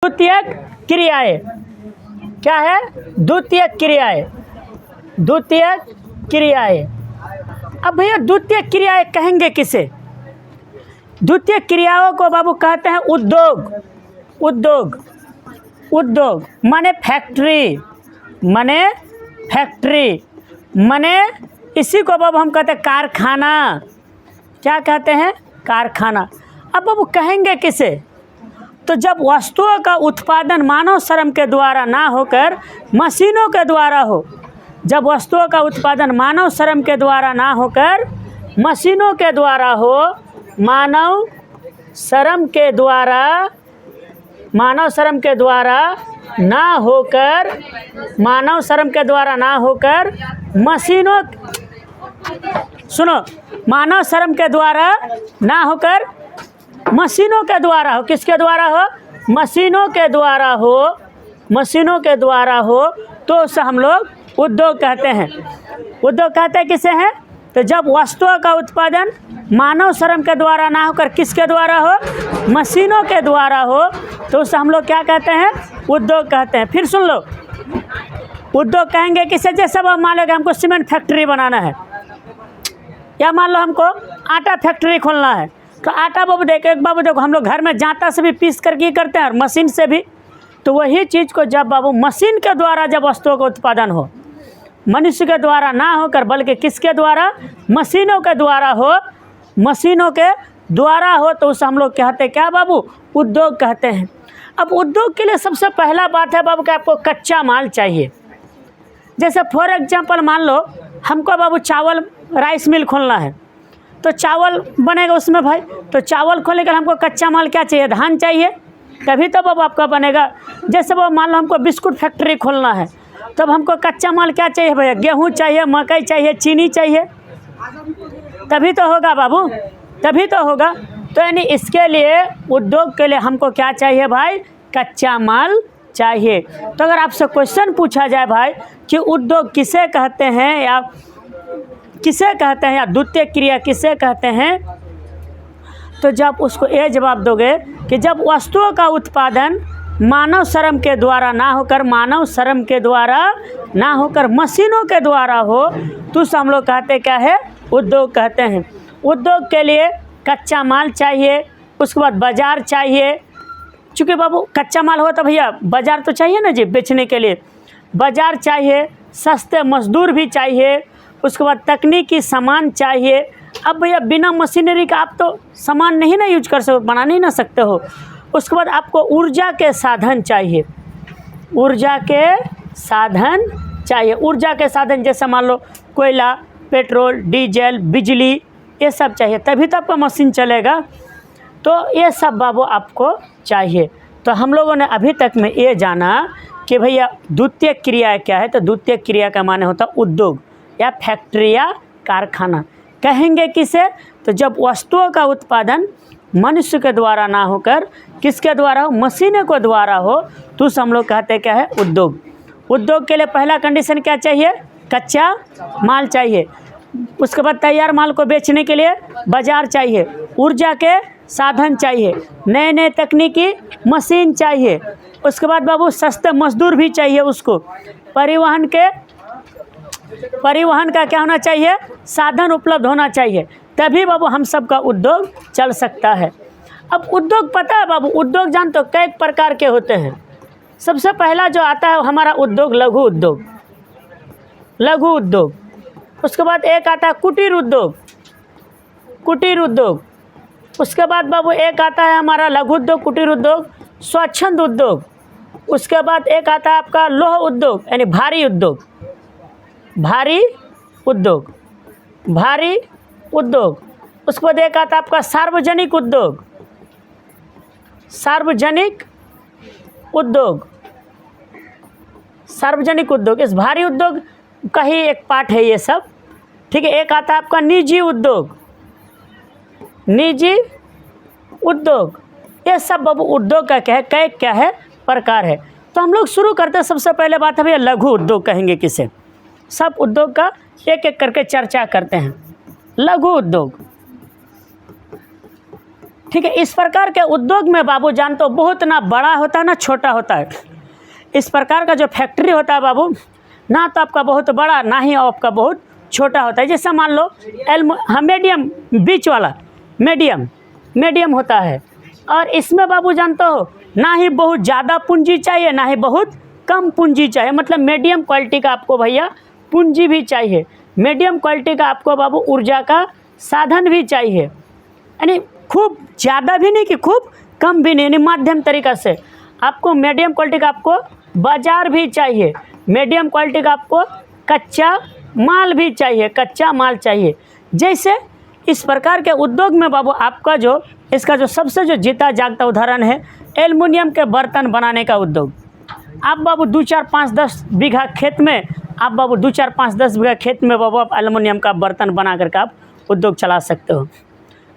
द्वितीयक क्रियाएं क्या है? द्वितीयक क्रियाएं, द्वितीयक क्रियाएं। अब भैया द्वितीयक क्रियाएं कहेंगे किसे? द्वितीयक क्रियाओं को बाबू कहते हैं उद्योग। उद्योग, उद्योग माने फैक्ट्री, माने फैक्ट्री, माने इसी को बाबू हम कहते हैं कारखाना। क्या कहते हैं? कारखाना। अब बाबू कहेंगे किसे? तो जब वस्तुओं का उत्पादन मानव श्रम के द्वारा ना होकर मशीनों के द्वारा हो, जब वस्तुओं का उत्पादन मानव श्रम के द्वारा ना होकर मशीनों के द्वारा हो, मानव श्रम के द्वारा, मानव श्रम के द्वारा ना होकर, मानव श्रम के द्वारा ना होकर मशीनों, सुनो, मानव श्रम के द्वारा ना होकर मशीनों के द्वारा हो। किसके द्वारा हो? मशीनों के द्वारा हो, मशीनों के द्वारा हो, तो उसे हम लोग उद्योग कहते हैं। उद्योग कहते हैं किसे हैं? तो जब वस्तुओं का उत्पादन मानव श्रम के द्वारा ना होकर किसके द्वारा हो? मशीनों के द्वारा हो, तो उसे हम लोग क्या कहते हैं? उद्योग कहते हैं। फिर सुन लो, उद्योग कहेंगे किसे? जैसे अब मान लो कि हमको सीमेंट फैक्ट्री बनाना है, या मान लो हमको आटा फैक्ट्री खोलना है, तो आटा बाबू देखो, एक बाबू देखो, हम लोग घर में जांता से भी पीस करके करते हैं और मशीन से भी। तो वही चीज़ को जब बाबू मशीन के द्वारा जब वस्तुओं का उत्पादन हो, मनुष्य के द्वारा ना होकर बल्कि किसके द्वारा? मशीनों के द्वारा हो, मशीनों के द्वारा हो, तो उसे हम लोग कहते हैं क्या बाबू? उद्योग कहते हैं। अब उद्योग के लिए सबसे पहला बात है बाबू कि आपको कच्चा माल चाहिए। जैसे फॉर एग्जांपल मान लो हमको बाबू चावल राइस मिल खोलना है, तो चावल बनेगा उसमें भाई। तो चावल खोलने के लिए हमको कच्चा माल क्या चाहिए? धान चाहिए, तभी तो बाबू आपका बनेगा। जैसे बाबू मान लो हमको बिस्कुट फैक्ट्री खोलना है, तब हमको कच्चा माल क्या चाहिए भैया? गेहूँ चाहिए, मकई चाहिए, चीनी चाहिए, तभी तो होगा बाबू, तभी तो होगा। तो यानी इसके लिए, उद्योग के लिए हमको क्या चाहिए भाई? कच्चा माल चाहिए। तो अगर आपसे क्वेश्चन पूछा जाए भाई कि उद्योग किसे कहते हैं, या किसे कहते हैं, या द्वितीय क्रिया किसे कहते हैं, तो जब उसको ये जवाब दोगे कि जब वस्तुओं का उत्पादन मानव श्रम के द्वारा ना होकर, मानव श्रम के द्वारा ना होकर मशीनों के द्वारा हो, तो उसे हम लोग कहते क्या है? उद्योग कहते हैं। उद्योग के लिए कच्चा माल चाहिए, उसके बाद बाज़ार चाहिए। चूँकि बाबू कच्चा माल हो तो भैया बाज़ार तो चाहिए ना जी, बेचने के लिए बाज़ार चाहिए, सस्ते मजदूर भी चाहिए, उसके बाद तकनीकी सामान चाहिए। अब भैया बिना मशीनरी का आप तो सामान नहीं ना यूज कर सकते, बना नहीं ना सकते हो। उसके बाद आपको ऊर्जा के साधन चाहिए, ऊर्जा के साधन चाहिए। ऊर्जा के साधन जैसे मान लो कोयला, पेट्रोल, डीजल, बिजली, ये सब चाहिए, तभी तो आपका मशीन चलेगा। तो ये सब बाबू आपको चाहिए। तो हम लोगों ने अभी तक में ये जाना कि भैया द्वितीय क्रिया क्या है। तो द्वितीय क्रिया का माने होता है उद्योग या फैक्ट्री या कारखाना। कहेंगे किसे? तो जब वस्तुओं का उत्पादन मनुष्य के द्वारा ना होकर किसके द्वारा हो? मशीनों के द्वारा हो, तो हम लोग कहते क्या है? उद्योग। उद्योग के लिए पहला कंडीशन क्या चाहिए? कच्चा माल चाहिए। उसके बाद तैयार माल को बेचने के लिए बाजार चाहिए, ऊर्जा के साधन चाहिए, नए नए तकनीकी मशीन चाहिए। उसके बाद बाबू सस्ते मजदूर भी चाहिए, उसको परिवहन का क्या होना चाहिए? साधन उपलब्ध होना चाहिए, तभी बाबू हम सब का उद्योग चल सकता है। अब उद्योग पता है बाबू, उद्योग जानते हो कई प्रकार के होते हैं। सबसे पहला जो आता है हमारा उद्योग लघु उद्योग, लघु उद्योग। उसके बाद एक आता है कुटीर उद्योग, कुटीर उद्योग। उसके बाद बाबू एक आता है हमारा लघु उद्योग, कुटीर उद्योग, स्वच्छंद उद्योग। उसके बाद एक आता है आपका लौह उद्योग यानी भारी उद्योग, भारी उद्योग, भारी उद्योग। उसके बाद एक आता है आपका सार्वजनिक उद्योग, सार्वजनिक उद्योग, सार्वजनिक उद्योग। इस भारी उद्योग का ही एक पार्ट है ये सब, ठीक है। एक आता है आपका निजी उद्योग, निजी उद्योग। ये सब बाबू उद्योग का क्या है? कई क्या है? प्रकार है। तो हम लोग शुरू करते हैं। सबसे पहले बात है भैया लघु उद्योग कहेंगे किसे? सब उद्योग का एक एक करके चर्चा करते हैं। लघु उद्योग, ठीक है। इस प्रकार के उद्योग में बाबू जानते हो बहुत ना बड़ा होता है ना छोटा होता है। इस प्रकार का जो फैक्ट्री होता है बाबू, ना तो आपका बहुत बड़ा ना ही आपका बहुत छोटा होता है। जैसे मान लो हाँ मीडियम, बीच वाला मीडियम होता है। और इसमें बाबू जानते हो ना ही बहुत ज़्यादा पूंजी चाहिए ना ही बहुत कम पूंजी चाहिए, मतलब मीडियम क्वालिटी का आपको भैया पूंजी भी चाहिए, मीडियम क्वालिटी का आपको बाबू ऊर्जा का साधन भी चाहिए, यानी खूब ज़्यादा भी नहीं कि खूब कम भी नहीं, यानी माध्यम तरीक़ा से आपको मीडियम क्वालिटी का आपको बाज़ार भी चाहिए, मीडियम क्वालिटी का आपको कच्चा माल भी चाहिए, कच्चा माल चाहिए। जैसे इस प्रकार के उद्योग में बाबू आपका जो इसका जो सबसे जो जीता जागता उदाहरण है एल्युमिनियम के बर्तन बनाने का उद्योग। आप बाबू 2, 4, 5, 10 बीघा खेत में आप बाबू 2, 4, 5, 10 बीघा खेत में बाबू आप एल्युमिनियम का बर्तन बना करके आप उद्योग चला सकते हो,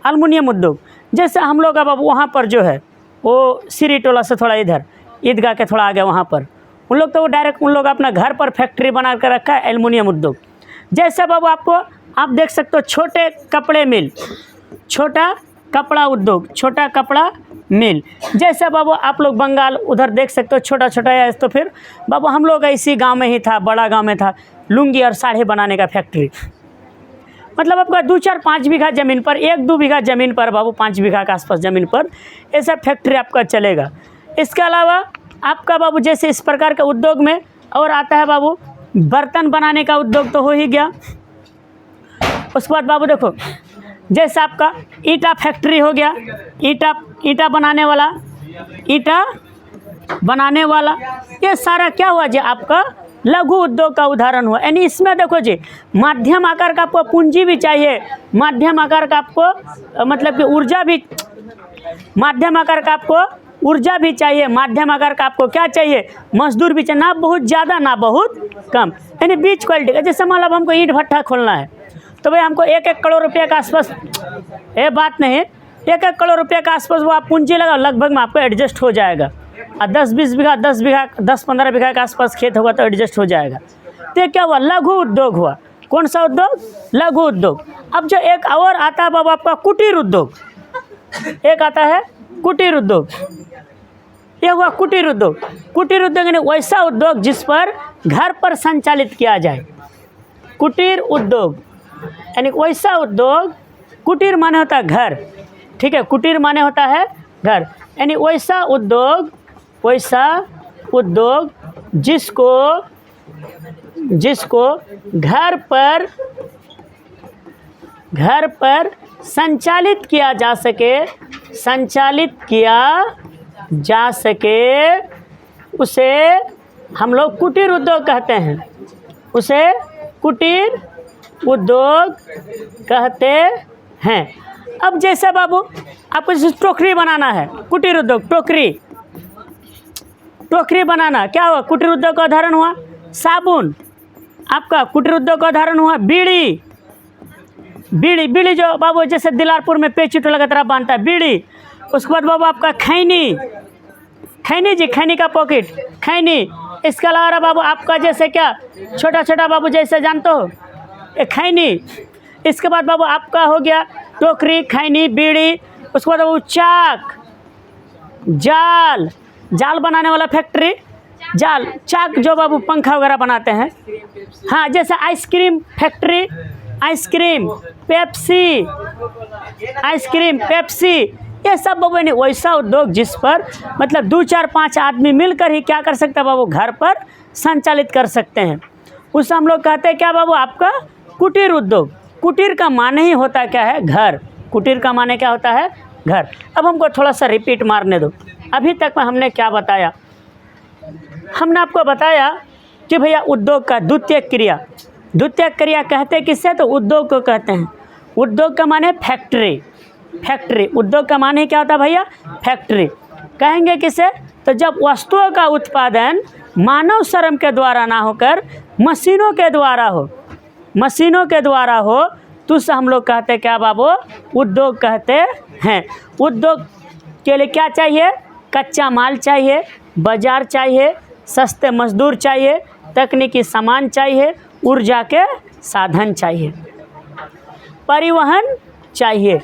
एल्युमिनियम उद्योग। जैसे हम लोग अब वहाँ पर जो है वो सिरी टोला से थोड़ा इधर ईदगाह के थोड़ा आगे वहाँ पर उन लोग तो वो डायरेक्ट उन लोग अपना घर पर फैक्ट्री बना कर रखा है एल्युमिनियम उद्योग। जैसे बाबू आपको आप देख सकते हो छोटे कपड़े मिल, छोटा कपड़ा उद्योग, छोटा कपड़ा मिल। जैसे बाबू आप लोग बंगाल उधर देख सकते हो छोटा छोटा है, तो फिर बाबू हम लोग इसी गांव में ही था, बड़ा गांव में था लुंगी और साड़ी बनाने का फैक्ट्री। मतलब आपका 2, 4, 5 बीघा ज़मीन पर 1, 2 बीघा ज़मीन पर बाबू 5 बीघा के आसपास ज़मीन पर ऐसा फैक्ट्री आपका चलेगा। इसके अलावा आपका बाबू जैसे इस प्रकार के उद्योग में और आता है बाबू बर्तन बनाने का उद्योग तो हो ही गया। उसके बाद बाबू देखो जैसे आपका ईटा फैक्ट्री हो गया, ईटा बनाने वाला ये सारा क्या हुआ जी आपका लघु उद्योग का उदाहरण हुआ। यानी इसमें देखो जी माध्यम आकार का आपको पूंजी भी चाहिए, माध्यम आकार का आपको मतलब कि ऊर्जा भी, माध्यम आकार का आपको ऊर्जा भी चाहिए, माध्यम आकार का आपको क्या चाहिए मजदूर भी चाहिए, ना बहुत ज़्यादा ना बहुत कम, यानी बीच क्वालिटी का। जैसे मान लो हमको ईंट भट्ठा खोलना है तो भाई हमको 1-1 करोड़ रुपये के आसपास, ये बात नहीं, 1-1 करोड़ रुपये के आसपास वो आप पूंजी लगाओ लगभग में आपको एडजस्ट हो जाएगा। और 10-20 बीघा 10-15 बीघा के आसपास खेत होगा तो एडजस्ट हो जाएगा। तो ये क्या हुआ लघु उद्योग हुआ। कौन सा उद्योग? लघु उद्योग। अब जो एक और आता है बाबू आपका कुटीर उद्योग, एक आता है कुटीर उद्योग। यह हुआ कुटीर उद्योग। कुटीर उद्योग यानी वैसा उद्योग जिस पर घर पर संचालित किया जाए, कुटीर उद्योग यानी वैसा उद्योग। कुटीर माने होता है घर, ठीक है, कुटीर माने होता है घर, यानी वैसा उद्योग जिसको घर पर संचालित किया जा सके, उसे हम लोग कुटीर उद्योग कहते हैं, उसे कुटीर उद्योग कहते हैं। अब जैसे बाबू आपको जैसे टोकरी बनाना है, कुटीर उद्योग, टोकरी बनाना क्या हुआ कुटीर उद्योग का उदाहरण हुआ। साबुन आपका कुटीर उद्योग का उदाहरण हुआ। बीड़ी जो बाबू जैसे दिलारपुर में पेचीटो लगा तरह बांधता है बीड़ी। उसके बाद बाबू आपका खैनी का पॉकेट, खैनी। इसके अलावा बाबू आपका जैसे क्या छोटा बाबू जैसे जानते हो खैनी। इसके बाद बाबू आपका हो गया टोकरी, खैनी, बीड़ी। उसके बाद बाबू चाक, जाल बनाने वाला फैक्ट्री, चाक जो बाबू पंखा वगैरह बनाते हैं। हाँ जैसे आइसक्रीम फैक्ट्री, आइसक्रीम पेप्सी, ये सब बाबू नहीं वैसा उद्योग जिस पर मतलब 2, 4, 5 आदमी मिलकर ही क्या कर सकते हैं बाबू घर पर संचालित कर सकते हैं। उसे हम लोग कहते हैं क्या बाबू आपका कुटीर उद्योग। कुटीर का माने ही होता क्या है घर, कुटीर का माने क्या होता है घर। अब हमको थोड़ा सा रिपीट मारने दो। अभी तक में हमने क्या बताया, हमने आपको बताया कि भैया उद्योग का द्वितीयक क्रिया कहते किससे, तो उद्योग को कहते हैं। उद्योग का माने फैक्ट्री, उद्योग का माने क्या होता है भैया फैक्ट्री। कहेंगे किसे, तो जब वस्तुओं का उत्पादन मानव श्रम के द्वारा ना होकर मशीनों के द्वारा हो तो उसे हम लोग कहते हैं क्या बाबू उद्योग कहते हैं। उद्योग के लिए क्या चाहिए, कच्चा माल चाहिए, बाजार चाहिए, सस्ते मजदूर चाहिए, तकनीकी सामान चाहिए, ऊर्जा के साधन चाहिए, परिवहन चाहिए।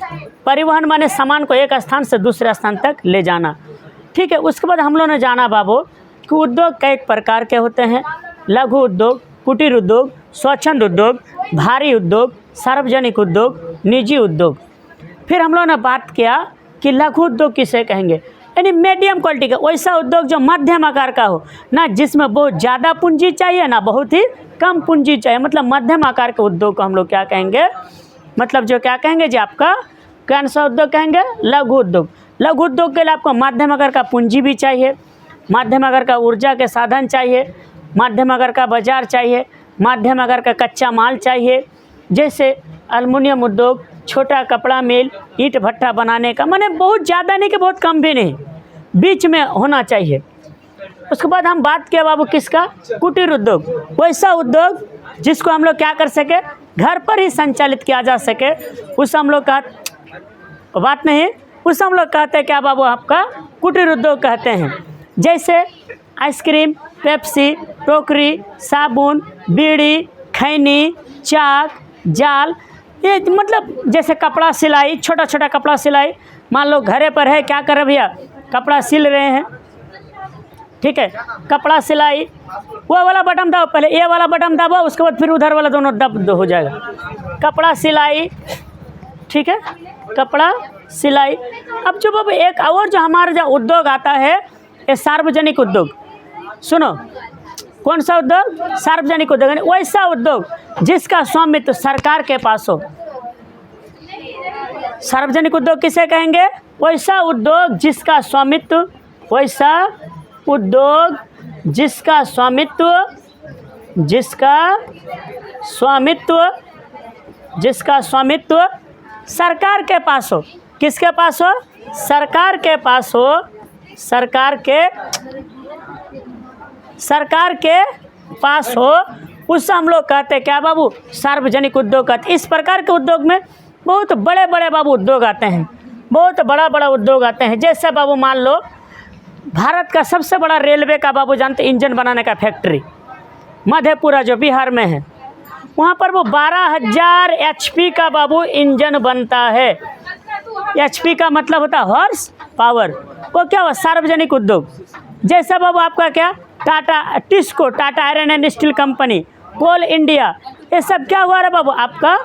परिवहन माने सामान को एक स्थान से दूसरे स्थान तक ले जाना। ठीक है, उसके बाद हम लोगों ने जाना बाबू कि उद्योग कई प्रकार के होते हैं। लघु उद्योग, कुटीर उद्योग, स्वच्छंद उद्योग, भारी उद्योग, सार्वजनिक उद्योग, निजी उद्योग। फिर हम लोगों ने बात किया कि लघु उद्योग किसे कहेंगे, यानी मीडियम क्वालिटी का, वैसा उद्योग जो मध्यम आकार का हो, ना जिसमें बहुत ज़्यादा पूंजी चाहिए ना बहुत ही कम पूंजी चाहिए, मतलब मध्यम आकार के उद्योग को हम लोग क्या कहेंगे, मतलब जो क्या कहेंगे जी आपका कौन सा उद्योग कहेंगे, लघु उद्योग। लघु उद्योग के लिए आपको मध्यम आकार का पूंजी भी चाहिए, मध्यम आकार का ऊर्जा के साधन चाहिए, मध्यम आकार का बाजार चाहिए, मध्यम आकार का कच्चा माल चाहिए, जैसे एल्युमिनियम उद्योग, छोटा कपड़ा मिल, ईंट भट्टा बनाने का, माने बहुत ज़्यादा नहीं कि बहुत कम भी नहीं, बीच में होना चाहिए। उसके बाद हम बात किया बाबू किसका, कुटीर उद्योग, वैसा उद्योग जिसको हम लोग क्या कर सके, घर पर ही संचालित किया जा सके, उस हम लोग का बात नहीं, उस हम लोग कहते हैं क्या बाबू आपका कुटीर उद्योग कहते हैं। जैसे आइसक्रीम, पेप्सी, टोकरी, साबुन, बीड़ी, खैनी, चाक, जाल, ये मतलब जैसे कपड़ा सिलाई, छोटा छोटा कपड़ा सिलाई, मान लो घरे पर है, क्या कर रहे भैया, कपड़ा सिल रहे हैं, ठीक है, कपड़ा सिलाई, वो वाला बटन दबाओ, पहले ये वाला बटन दबाओ, उसके बाद फिर उधर वाला दोनों दब हो जाएगा। कपड़ा सिलाई, ठीक है, कपड़ा सिलाई। अब जो बाबू एक और जो हमारा जो उद्योग आता है, ये सार्वजनिक उद्योग। सुनो, कौन सा उद्योग, सार्वजनिक उद्योग, यानी वैसा उद्योग जिसका स्वामित्व सरकार के पास हो। सार्वजनिक उद्योग किसे कहेंगे, वैसा उद्योग जिसका स्वामित्व, वैसा उद्योग जिसका स्वामित्व, जिसका स्वामित्व, जिसका स्वामित्व सरकार के पास हो। किसके पास हो, सरकार के पास हो, सरकार के पास हो, उससे हम लोग कहते हैं क्या बाबू, सार्वजनिक उद्योग कहते हैं। इस प्रकार के उद्योग में बहुत बड़े बड़े बाबू उद्योग आते हैं, बहुत बड़ा बड़ा उद्योग आते हैं। जैसे बाबू मान लो भारत का सबसे बड़ा रेलवे का बाबू जानते इंजन बनाने का फैक्ट्री मधेपुरा जो बिहार में है, वहाँ पर वो 12,000 HP का बाबू इंजन बनता है। HP का मतलब होता है हॉर्स पावर। वो क्या हुआ, सार्वजनिक उद्योग। जैसा बाबू आपका क्या, Tata Tisco, Tata iron and steel company, coal India, ये सब क्या हुआ रे बाबू, आपका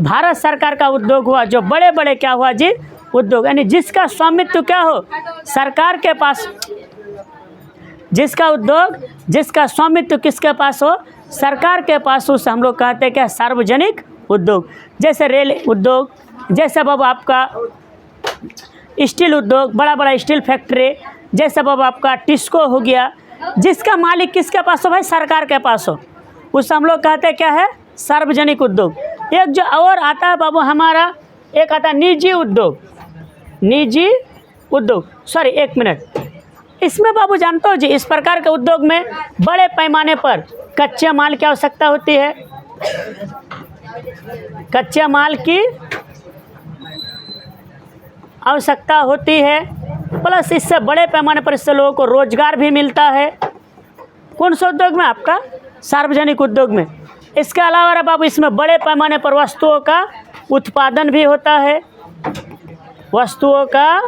भारत सरकार का उद्योग हुआ, जो बड़े बड़े क्या हुआ जी उद्योग, यानी जिसका स्वामित्व क्या हो, सरकार के पास। जिसका उद्योग, जिसका स्वामित्व किसके पास हो, सरकार के पास, उसे हम लोग कहते हैं क्या, सार्वजनिक उद्योग। जैसे रेल उद्योग, जैसे बाबू आपका स्टील उद्योग, बड़ा बड़ा स्टील फैक्ट्री, जैसे बाबू आपका टिस्को हो गया, जिसका मालिक किसके पास हो भाई, सरकार के पास हो, उसे हम लोग कहते हैं क्या है, सार्वजनिक उद्योग। एक जो और आता है बाबू हमारा, एक आता है निजी उद्योग। निजी उद्योग, सॉरी एक मिनट, इसमें बाबू जानते हो जी, इस प्रकार के उद्योग में बड़े पैमाने पर कच्चे माल की आवश्यकता होती है, कच्चे माल की आवश्यकता होती है, प्लस इससे बड़े पैमाने पर इससे लोगों को रोजगार भी मिलता है। कौन सा उद्योग में, आपका सार्वजनिक उद्योग में। इसके अलावा बाबू इसमें बड़े पैमाने पर वस्तुओं का उत्पादन भी होता है, वस्तुओं का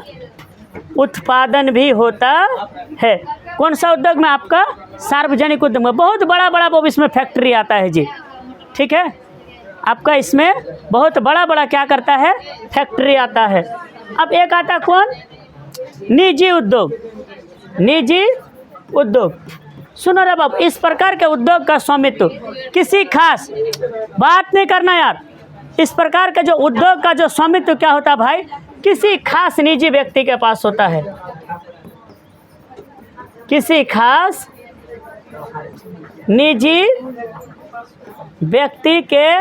उत्पादन भी होता है। कौन सा उद्योग में, आपका सार्वजनिक उद्योग में। बहुत बड़ा बड़ा बाबू इसमें फैक्ट्री आता है जी, ठीक है, आपका इसमें बहुत बड़ा बड़ा क्या करता है, फैक्ट्री आता है। अब एक आता कौन, निजी उद्योग। निजी उद्योग, सुनो रे बाबू, इस प्रकार के उद्योग का स्वामित्व किसी खास, बात नहीं करना यार, इस प्रकार के जो उद्योग का जो स्वामित्व क्या होता है भाई, किसी खास निजी व्यक्ति के पास होता है, किसी खास निजी व्यक्ति के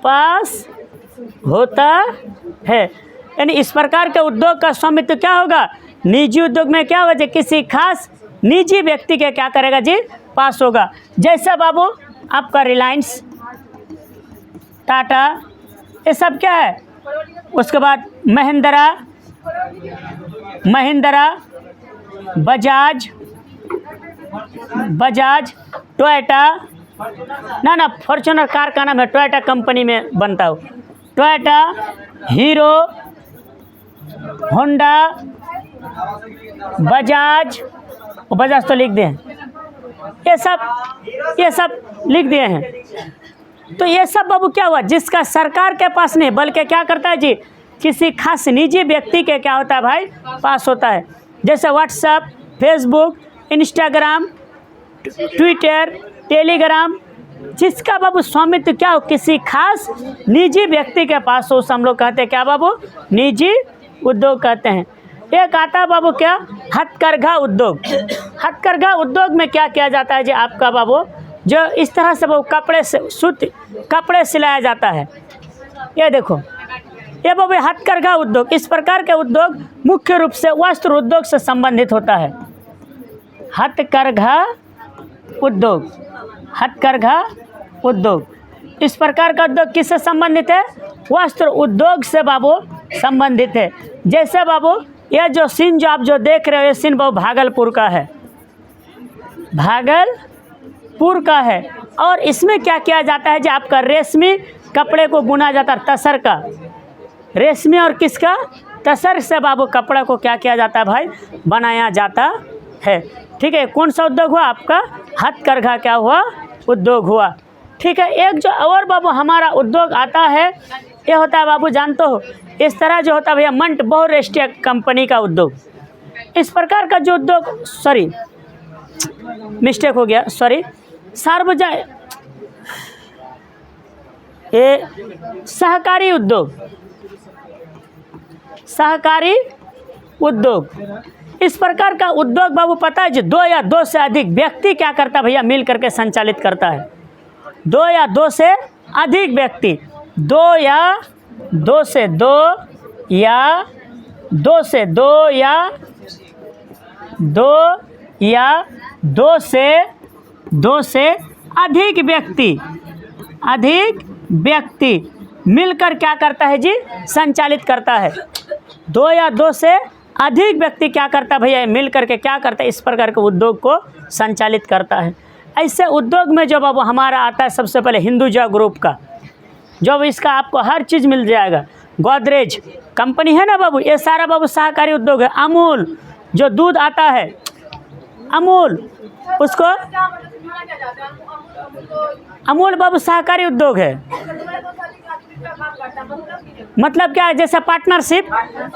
पास होता है। यानी इस प्रकार के उद्योग का स्वामित्व क्या होगा, निजी उद्योग में क्या होगा जी, किसी खास निजी व्यक्ति के क्या करेगा जी, पास होगा। जैसे बाबू आपका रिलायंस, टाटा, ये सब क्या है। उसके बाद महिंद्रा, बजाज, टोयोटा, ना फॉर्च्यूनर कार का नाम है, टोयोटा कंपनी में बनता हो, Toyota, hero, Honda, Bajaj, Bajaj तो लिख दिए हैं, ये सब लिख दिए हैं। तो ये सब बाबू क्या हुआ, जिसका सरकार के पास नहीं बल्कि क्या करता है जी, किसी खास निजी व्यक्ति के क्या होता है भाई, पास होता है। जैसे WhatsApp, Facebook, Instagram, Twitter, Telegram, जिसका बाबू स्वामित्व क्या हो, किसी खास निजी व्यक्ति के पास हो, उसे हम लोग कहते हैं क्या बाबू, निजी उद्योग कहते हैं। एक आता है बाबू क्या, हथकरघा उद्योग। हथकरघा उद्योग में क्या किया जाता है जी आपका बाबू, जो इस तरह से बाबू कपड़े से सूत कपड़े सिलाया जाता है। ये देखो, ये बाबू हथकरघा उद्योग। इस प्रकार के उद्योग मुख्य रूप से वस्त्र उद्योग से संबंधित होता है। हथकरघा उद्योग, हथकरघा उद्योग इस प्रकार का उद्योग किससे संबंधित है, वस्त्र उद्योग से बाबू संबंधित है। जैसे बाबू यह जो सीन जो आप जो देख रहे हो, ये सीन बाबू भागलपुर का है, भागलपुर का है। और इसमें क्या किया जाता है जी, आपका रेशमी कपड़े को बुना जाता है, तसर का, रेशमी और किसका, तसर से बाबू कपड़ा को क्या किया जाता है भाई, बनाया जाता है। ठीक है, कौन सा उद्योग हुआ आपका, हथकरघा क्या हुआ, उद्योग हुआ। ठीक है, एक जो और बाबू हमारा उद्योग आता है, ये होता है बाबू जानते हो, इस तरह जो होता है भैया मंट बहुराष्ट्रीय कंपनी का उद्योग। इस प्रकार का जो उद्योग, सॉरी मिस्टेक हो गया, सॉरी, सार्वजनिक, ये सहकारी उद्योग, सहकारी उद्योग इस प्रकार का उद्योग बाबू पता है जी, दो या दो से अधिक व्यक्ति क्या करता है भैया, मिल करके संचालित करता है। दो या दो से अधिक व्यक्ति, दो या दो से दो या दो से दो या दो या दो से अधिक व्यक्ति मिलकर क्या करता है जी, संचालित करता है। दो या दो से अधिक व्यक्ति क्या करता है भैया, मिल करके क्या करता है, इस प्रकार के उद्योग को संचालित करता है। ऐसे उद्योग में जो बाबू हमारा आता है सबसे पहले हिंदुजा ग्रुप का, जो इसका आपको हर चीज़ मिल जाएगा। गोदरेज कंपनी है ना बाबू, ये सारा बाबू सहकारी उद्योग है। अमूल जो दूध आता है, अमूल, उसको अमूल बाबू सहकारी उद्योग है। मतलब क्या है, जैसे पार्टनरशिप,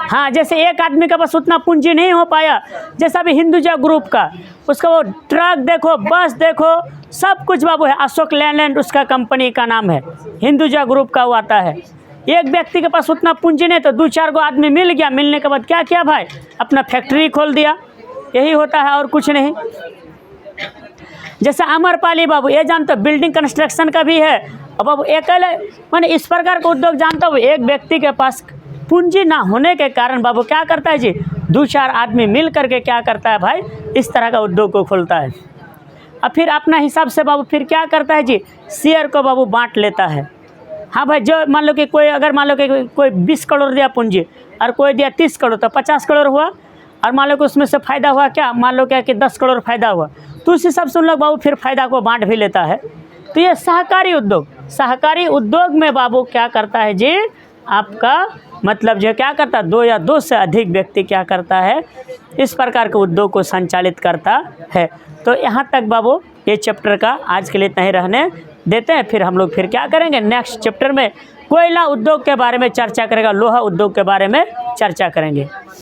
हाँ, जैसे एक आदमी के पास उतना पूंजी नहीं हो पाया, जैसा भी हिंदुजा ग्रुप का, उसका वो ट्रक देखो, बस देखो, सब कुछ बाबू है। अशोक लैंड उसका कंपनी का नाम है, हिंदुजा ग्रुप का वो आता है। एक व्यक्ति के पास उतना पूंजी नहीं, तो दो चार गो आदमी मिल गया, मिलने के बाद क्या किया भाई, अपना फैक्ट्री खोल दिया। यही होता है और कुछ नहीं। जैसे अमरपाली बाबू, ये जानते हो बिल्डिंग कंस्ट्रक्शन का भी है। अब बाबू अकेले मैंने इस प्रकार का उद्योग जानता हूँ, एक व्यक्ति के पास पूंजी ना होने के कारण बाबू क्या करता है जी, दो चार आदमी मिल करके क्या करता है भाई, इस तरह का उद्योग को खोलता है। अब फिर अपना हिसाब से बाबू फिर क्या करता है जी, शेयर को बाबू बांट लेता है। हाँ भाई, जो मान लो कि कोई, अगर मान लो कि कोई 20 करोड़ दिया पूंजी और कोई दिया 30 करोड़, तो 50 करोड़ हुआ। और मान लो कि उसमें से फ़ायदा हुआ क्या, मान लो क्या कि 10 करोड़ फ़ायदा हुआ, तो उस हिसाब से उन लोग बाबू फिर फ़ायदा को बांट भी लेता है। तो ये सहकारी उद्योग, सहकारी उद्योग में बाबू क्या करता है जी, आपका मतलब जो क्या करता है, दो या दो से अधिक व्यक्ति क्या करता है, इस प्रकार के उद्योग को संचालित करता है। तो यहाँ तक बाबू ये चैप्टर का आज के लिए इतना ही रहने देते हैं। फिर हम लोग फिर क्या करेंगे, नेक्स्ट चैप्टर में कोयला उद्योग के बारे में चर्चा करेगा, लोहा उद्योग के बारे में चर्चा करेंगे।